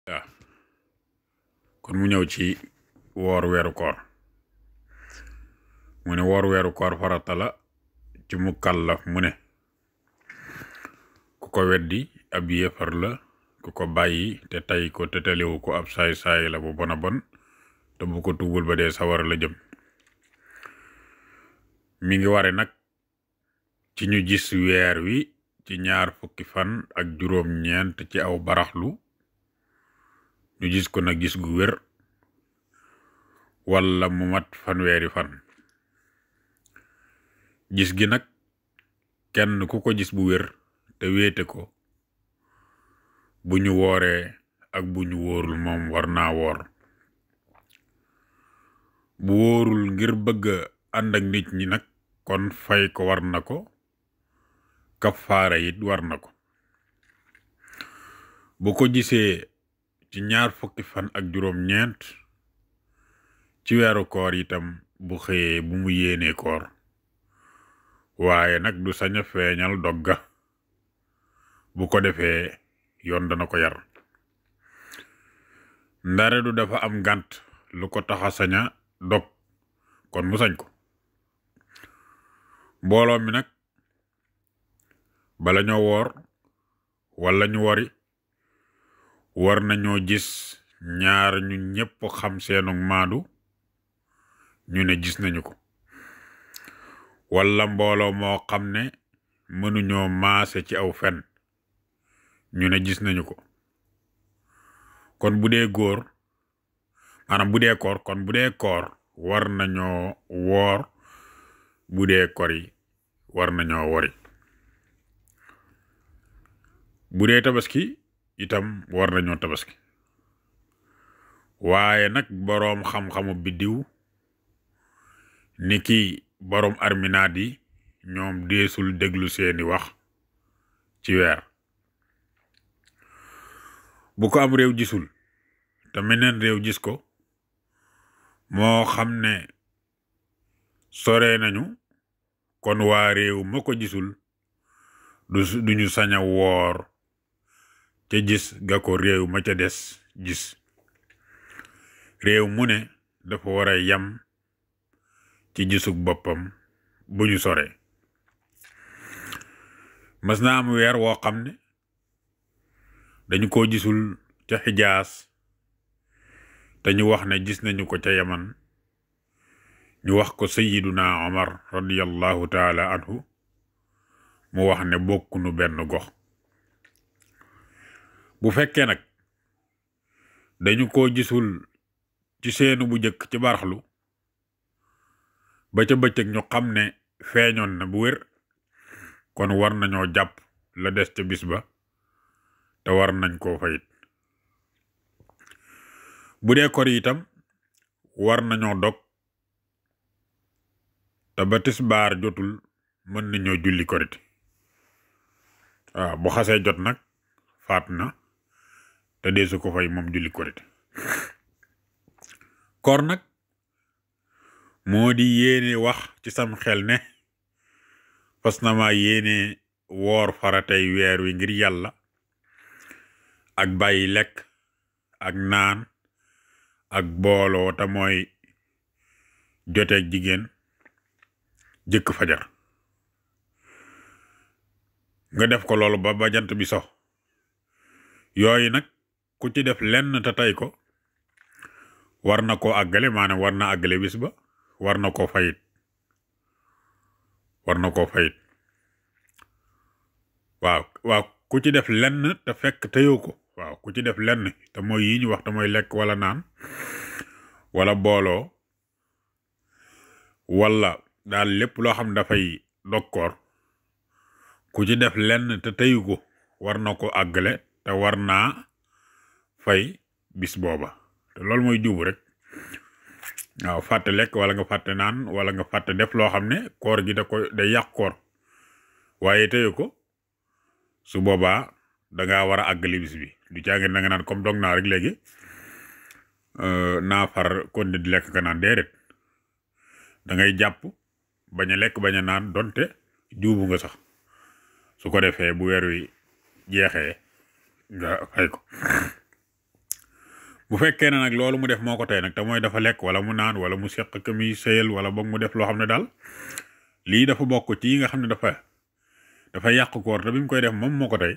waaw kon mu ñëw ci woor weeru koor mu ne woor weeru koor farata la ci mukallaf mu ne ku ko weddi ab yéefar la ku ko bàyyi te tay ko te taliwu ko ab saay-saay la bu bona bon te bu ko tuubul ba dee sawara la jëm. mi ngi ware nag ci ñu gis weer wi ci 20 fan ak juróom-ñeent ci aw baraxlu ñu gis ko nag gis gu wér walla mu mat fanweeri fan. gis gi nag kenn ku ko gis bu wér te wéete ko bu ñu wooree ak bu ñu wóorul moom war naa woor. bu wóorul ngir bëgg ànd ak nit ñi nag kon fay ko war na ko, kafaara it war na ko. bu ko gisee ci 20 fan ak juróom-ñeent ci weeru koor itam bu xëyee bu mu yéenee koor, waaye nag du sañ a feeñal dogga. bu ko defee yoon dana ko yar. ndare du dafa am ngànt lu ko taxa saña dog kon mu sañ ko. mbooloo mi nag bala ñoo woor wala ñu wori war nañoo gis ñaar ñu ñépp xam seenu maadu ñu ne gis nañu ko, wala mbooloo moo xam ne mënuñoo maase ci aw fen ñu ne gis nañu ko. kon bu dee góor maanaam bu dee koor kon bu dee koor war nañoo woor, bu dee kori war nañoo wori. bu dee tabaski itam war nañoo tabaski, waaye nag boroom xam-xamu biddiw ni ki boroom arminaat yi ñoom deesul déglu seeni wax ci weer. bu ko am réew gisul te meneen réew gis ko, moo xam ne sore nañu, kon waa réew ma ko gisul duñu sañ a woor ca gis ga ko réew ma ca des gis. réew mu ne dafa war a yam ci gisug boppam bu ñu sore. mas na am weer woo xam ne dañu ko gisul ca Xijaas te ñu wax ne gis nañu ko ca Yaman. ñu wax ko Sayyiduna Omar radiyallahu taala anhu, mu wax ne bokkunu benn gox. bu fekkee nag dañu ko gisul ci seenu bu jëkk ci baraxlu ba ca bëccëg ñu xam ne feeñoon na bu wér, kon war nañoo jàpp la des ca bis ba te war nañ koo fayit. bu dee kor itam war nañoo dog te ba tisbaar jotul mën nañoo julli korite. waaw bu xasee jot nag faat na te deesu ko fay moom julli korite. koor nag moo di yéene wax ci sam xel ne fas na ma yéene woor faratay weer wi ngir yàlla, ak bàyyi lekk ak naan ak booloo te mooy joteeg jigéen jëkk fajar. nga def ko loolu ba jant bi so. yooyu nag ku ci def lenn te tey ko war na koo àggale, maanaam war na àggale bis ba, war na koo fayit. waaw ku ci def lenn te fekk teyoo ko. waaw ku ci def lenn te mooy yi ñu wax te mooy lekk wala naan wala booloo wala daal lépp loo xam dafay dokkoor, ku ci def lenn te teyu ko war na ko àggale te war naa fay bis booba. te loolu mooy jubu rek. waaw fàtte lekk wala nga fàtte naan wala nga fàtte def loo xam ne koor gi day yàq koor, waaye teyu ko, su boobaa dangaa war a àggali bis bi. du caagin da nga naan comme dog naa rek léegi naa far kon di lekk ka naan, déedéet. da ngay jàpp bañ a lekk bañ a naan donte juubu nga sax, su ko defee bu weer wi jeexee nga fay ko. bu fekkee ne nag loolu mu def moo ko tey nag te mooy dafa lekk wala mu naan wala mu seq ka muy sëyal wala boog mu def loo xam ne daal lii dafa bokk ci yi nga xam ne dafa yàq koor te bi mu koy def moom moo ko tey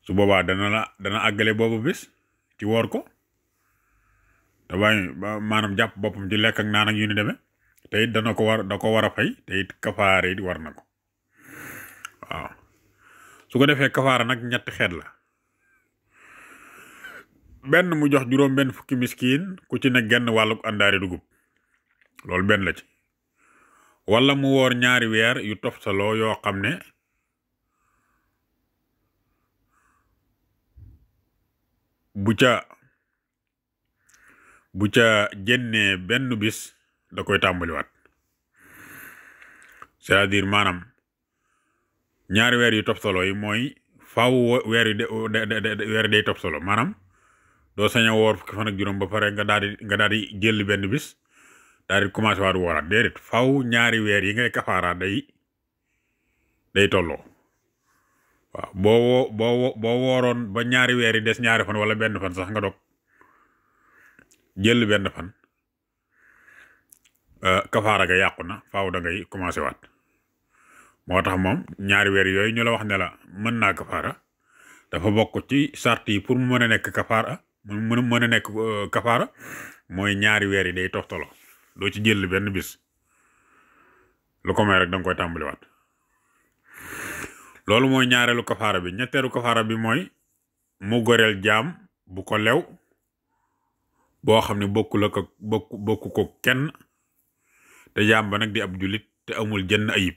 su boobaa dana àggale boobu bis ci woor ko te bàyyi maanaam jàpp boppam ci lekk ak naan ak yu ni demee te it da ko war a fay te it kafaara it war na ko waaw su ko defee kafaara nag ñetti xeet la benn mu jox juróom benn fukki miskiin ku ci ne genn wàlluk àndaari dugub loolu benn la ci wala mu woor ñaari weer yu toftaloo yoo xam ne bu ca génnee benn bis da koy tàmbaliwaat c'est-à-dire maanaam ñaari weer yu toftaloo yi mooy faaw weer yi day toftaloo maanaam doo sañ a woor fukki fan ak juróom ba pare nga daal di jël benn bis daal di commencé waat wooraat déedéet faw ñaari weer yi ngay kafaara day tolloo waaw boo wooroon ba ñaari weer yi des ñaari fan wala benn fan sax nga dog jël benn fan kafaara ga yàqu na faaw da ngay commencé waat moo tax moom ñaari weer yooyu ñu la wax ne la mën naa kafaara dafa bokk ci sart yi pour mu mën a nekk kafaara mën a nekk kafaara mooy ñaari weer yi day toftaloo doo ci jël benn bis lu ko may rek danga koy tàmbaliwaat loolu mooy ñaareelu kafaara bi ñetteelu kafaara bi mooy mu goreel jaam bu ko lew boo xam ne bokku ko kenn te jaam ba nag di ab jullit te amul jenn ayib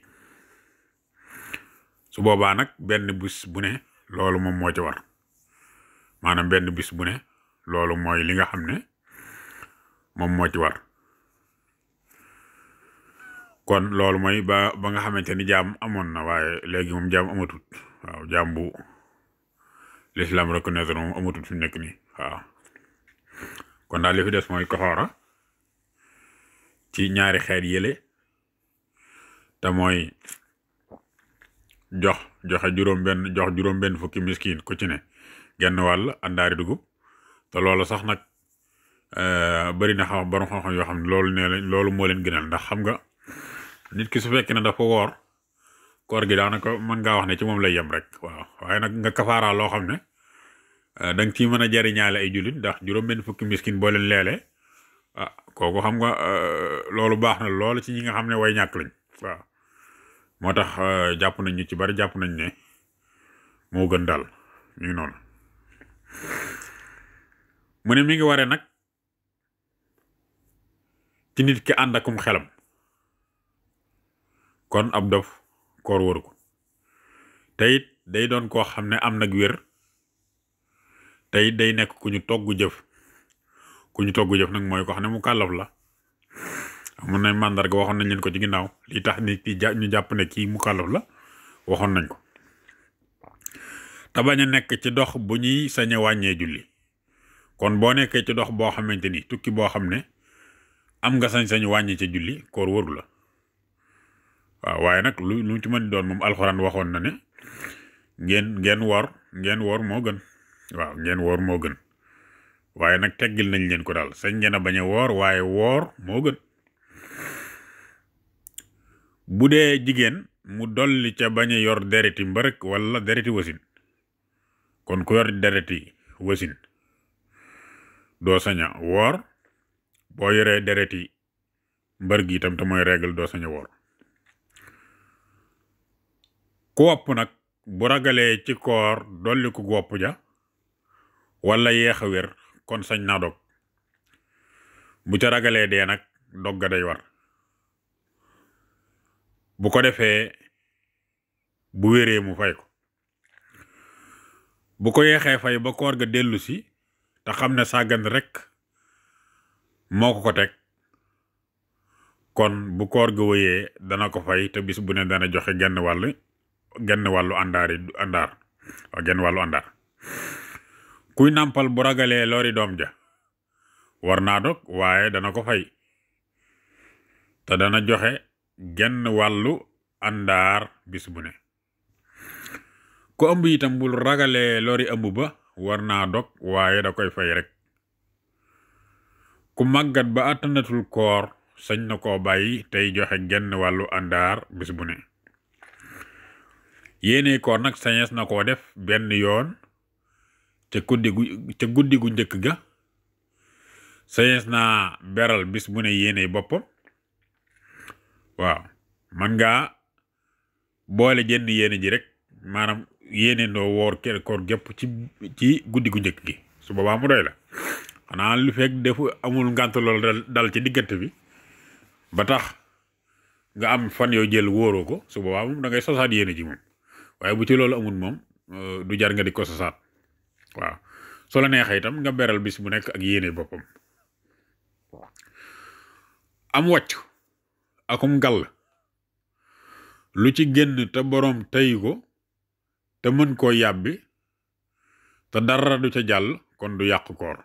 su boobaa nag benn bis bu ne loolu moom moo ci war maanaam benn bis bu ne loolu mooy li nga xam ne moom moo ci war kon loolu mooy ba nga xamante ni jaam amoon na waaye léegi moom jaam amatut waaw jaam bu l'islam reconnaître moom amatut fi nekk nii waaw kon daal li fi des mooy kafaara ci ñaari xeet yële te mooy joxe juróom benn fukki miskin ku ci ne genn wàll àndaari dugub te loolu sax nag bari na borom xam-xam yoo xam ne loolu moo leen gënal ndax xam nga nit ki su fekkee ne dafa woor koor gi daanaka mën ngaa wax ne ci moom lay yem rek waaw waaye nag nga kafaara loo xam ne danga ciy mën a jariñaale ay jullit ndax juróom benn fukki miskin boo leen leelee kooku xam nga loolu baax na loolu ci ñi nga xam ne way ñàkk lañ waaw moo tax jàpp nañ ñu ci bari jàpp nañ ne moo gën daal ñu noonu mu ne mi ngi waree nag ci nit ki ànd akum xelam kon ab dof koor waru ko te it day doon koo xam ne am nag wér te it day nekk ku ñu togg jëf nag mooy ko xam ne mu kàllaf la amoon nañ màndarga waxoon nañ leen ko ci ginnaaw li tax nit ki ñu jàpp ne kii mu kàllaf la waxoon nañ ko te bañ a nekk ci dox bu ñuy sañ a wàññee julli kon boo nekkee ci dox boo xamante ni tukki boo xam ne am nga sañ-sañ wàññi ci julli koor waru la waaw waaye nag lu ci mën doon moom alxuraan waxoon na ne ngeen woor moo gën waaw ngeen woor moo gën waaye nag teggil nañ leen ko daal sañ ngeen a bañ a woor waaye woor moo gën bu dee jigéen mu dolli ca bañ a yor dereti mbërëk wala dereti wasin kon ku yor dereti wasin doo sañ a woor boo yoree dereti mbër gi itam te mooy règle doo sañ a woor ku wopp nag bu ragalee ci koor dolli ku wopp ja wala yeex a wér kon sañ naa dog bu ca ragalee dee nag dog ga day war bu ko defee bu wéree mu fay ko bu ko yeexee fay ba koor ga dellu si te xam ne sàggan rek moo ko teg kon bu koor ga wëyee dana ko fay te bis bu ne dana joxe genn wàllu àndaar kuy nàmpal bu ragalee lori doom ja war naa dog waaye dana ko fay te dana joxe genn wàllu àndaar bis bu ne ku ëmb itam bul ragalee lori ëmb ba war naa dog waaye da koy fay rek ku màggat ba àttanatul koor sañ na koo bàyyi tey joxe genn wàllu àndaar bis bu ne. yéene koor nag sañees na koo def benn yoon ca guddi gu njëkk ga. sañees naa beral bis bu ne yéene boppam. waaw man ngaa boole jenn yéene ji rek maanaam yéene ndoo woor koor gépp ci guddi gu njëkk gi su boobaa mu doy la. xanaa lu fekk defu amul ngànt loolu dal ci diggante bi ba tax nga am fan yoo jël wóoroo ko su boobaa moom da ngay sosaat yéene ji moom. waaye bu ci loolu amul moom du jar nga di ko sosaat. waaw soo la neexee itam nga beral bis bu nekk ak yéene boppam. am wàcc akum ngàll lu ci génn te boroom tey ko te mën koo yàbbi te dara du ca jàll kon du yàq koor.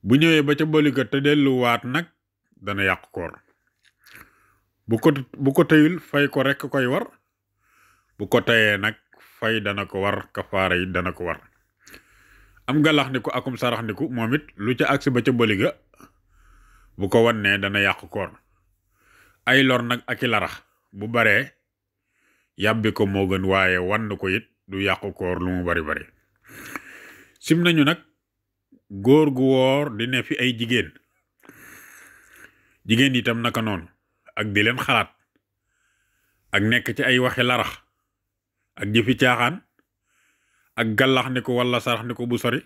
bu ñëwee ba ca bolika te delluwaat nag dana yàq koor. bu ko teyul fay ko rekk koy war. bu ko teyee nag fay dana ko war kafaara yi dana ko war. am galax ndiku akum sarax ndiku moom it lu ca agsi ba ca boliga bu ko wannee dana yàq koor. ay lor nag aki larax bu baree yàbbi ko moo gën waaye wann ko it du yàqu koor lu mu bari bari. sim nañu nag góor gu woor di ne fi ay jigéen itam naka noonu ak di leen xalaat ak nekk ci ay waxi larax ak jëfi caaxaan ak gàllax ni ko walla sarax ni ko bu sori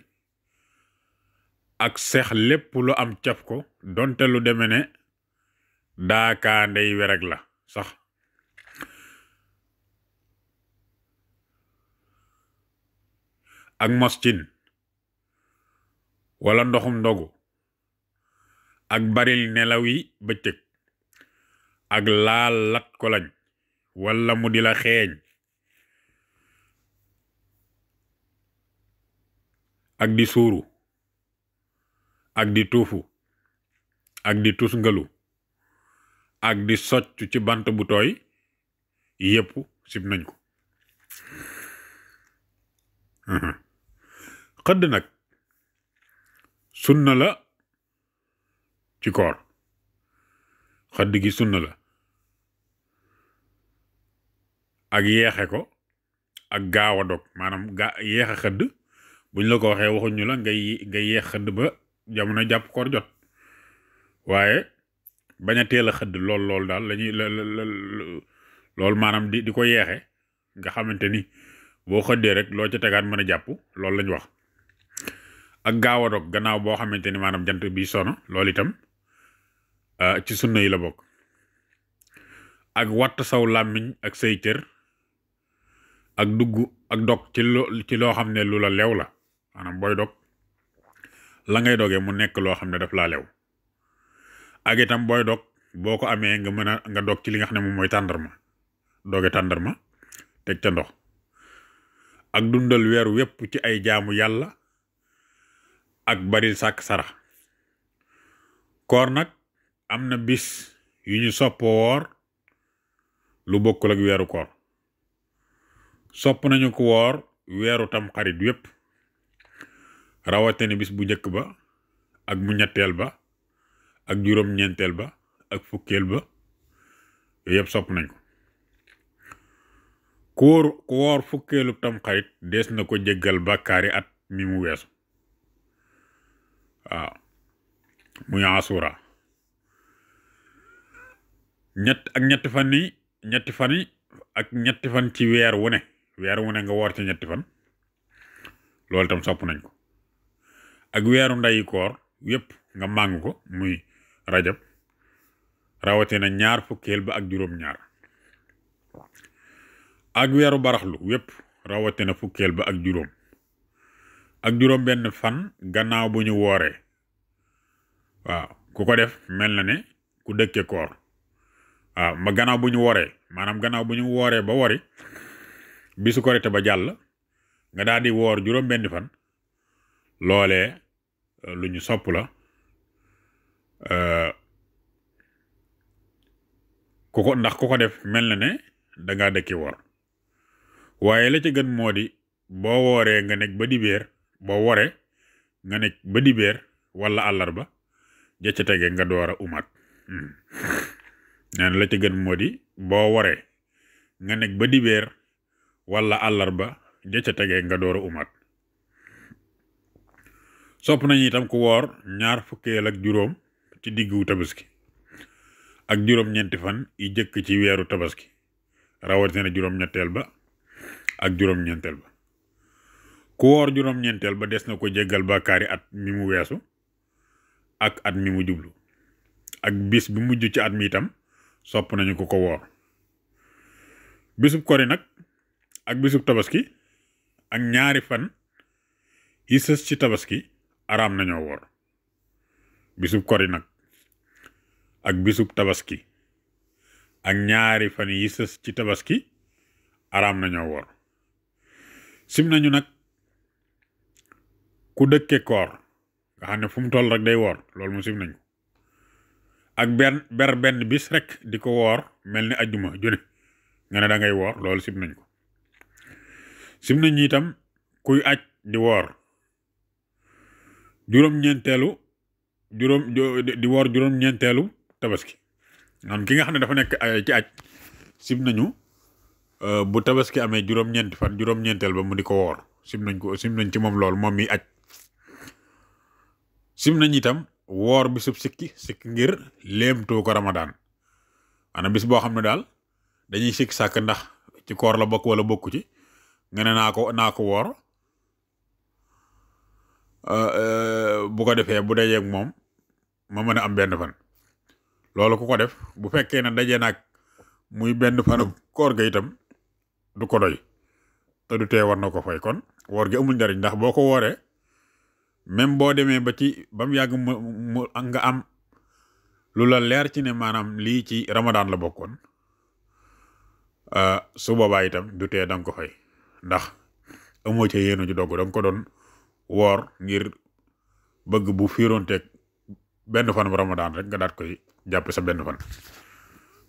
ak seex lépp lu am caf ko donte lu deme ne daakaa ndey wereg la sax. ak mos cin wala ndoxum ndogu ak baril nelaw yi bëccëg ak laal lat ko lañ wala mu di la xeeñ ak di suuru ak di tuufu ak di tusngalu ak di soccu ci bant bu tooy yépp sib nañ ko. xëdd nag sunna la ci koor. xëdd gi sunna la ak yeexe ko ak gaaw a dog maanaam yeexe xëdd buñ la ko waxee waxuñu la ngay yeex xëdd ba jamono jàpp koor jot waaye bañ a teel a xëdd lool daal lañuy lool maanaam di ko yeexe nga xamante ni boo xëddee rek loo ca tegaat mën a jàpp loolu lañ wax. ak gaaw a dog gannaaw boo xamante ni maanaam jant bi sono loolu itam ci sunna yi la bokk. ak watt saw làmmiñ ak say cër ak dugg ak dog ci loo xam ne lu la lew la maanaam booy dog la ngay dogee mu nekk loo xam ne daf laa lew. ak itam booy dog boo ko amee nga mën a nga dog ci li nga xam ne moom mooy tàndarma doge tàndarma teg ca ndox. ak dundal weer wépp ci ay jaamu yàlla ak baril sàkk sarax. koor nag am na bis yu ñu sopp woor lu bokkul ak weeru koor. sopp nañu ko woor weeru tam xarit wépp rawatene bis bu njëkk ba ak mu ñetteel ba ak juróom-ñeenteel ba ak fukkeel ba yooyu yëpp sopp nañ ko. ku woor fukkeelu tam xarit dees na ko jéggal bàkkaari at mi mu weesu. waaw muy asura. ñetti fan ci weer wu ne nga woor ci ñetti fan loolu tam sopp nañ ko. ak weeru ndayi koor yépp nga màng ko muy rajab rawatina ñaar fukkeel ba ak juróom-ñaar. ak weeru baraxlu yépp rawatina fukkeel ba ak juróom. ak juróom benn fan gannaaw bu ñu wooree. waaw ku ko def mel na ne ku dëkke koor. waaw ma gannaaw bu ñu wooree maanaam gannaaw bu ñu wooree ba wori bisu korite ba jàll nga daal di woor juróom benn fan loolee lu ñu sopp la. ku ko def mel na ne dangaa dëkke woor. waaye la ca gën moo di boo wooree nga nekk ba dibéer boo woree nga nekk ba dibéer wala àllarba ja ca tege nga door a umaat nee na la ca gën moo di boo waree nga nekk ba dibeer wala àllarba ja ca tege nga door a umaat sopp nañu itam ku woor ñaar fukkeel ak juróom ci diggu tabaski ak juróom-ñeenti fan yi jëkk ci weeru tabaski rawatina juróom-ñetteel ba ak juróom-ñeenteel ba ku woor juróom-ñeenteel ba des na ko jéggal bàkkaari at mi mu weesu ak at mi mu jublu ak bis bi mujj ci at mi itam sopp nañu ko woor bisub kori nag ak bisub tabaski ak ñaari fan yi sës ci tabaski araam nañoo woor bisub kori nag ak bisub tabaski ak ñaari fan yi sës ci tabaski araam nañoo woor sim nañu nag ku dëkke koor nga xam ne fu mu toll rek day woor loolu mu sim nañu ak benn bis rek di ko woor mel ni ajjuma june nga ne da ngay woor loolu sim nañ ko sim nañu itam kuy aj di woor juróom-ñeenteelu tabaski am ki nga xam ne dafa nekk ci aj sim nañu bu tabaski amee juróom-ñeenti fan juróom-ñeenteel ba mu di ko woor sim nañ ci moom loolu moom mi aj sim nañ itam woor bisub sikki ngir léemtoo ko ramadaan ana bis boo xam ne daal dañuy sikki sàkk ndax ci koor la bokk wala bokku ci nga ne naa ko woor bu ko defee bu dajeeg moom ma mën a am benn fan loolu ku ko def bu fekkee ne dajee nag muy benn fanu koor ga itam du ko doy te du tee war na ko fay kon woor gi amul njariñ ndax boo ko wooree même boo demee ba mu yàgg mu nga am lu la leer ci ne maanaam lii ci ramadaan la bokkoon su boobaa itam du tee danga ko fay ndax amoo ca yéenu ci dogg danga ko doon woor ngir bëgg bu fiiroonteeg benn fan bu ramadaan rek nga daat koy jàpp sa benn fan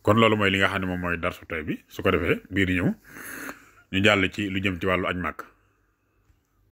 kon loolu mooy li nga xam ne moom mooy darsu tey bi su ko defee biir ñëw ñu jàll ci lu jëm ci wàllu aj màkk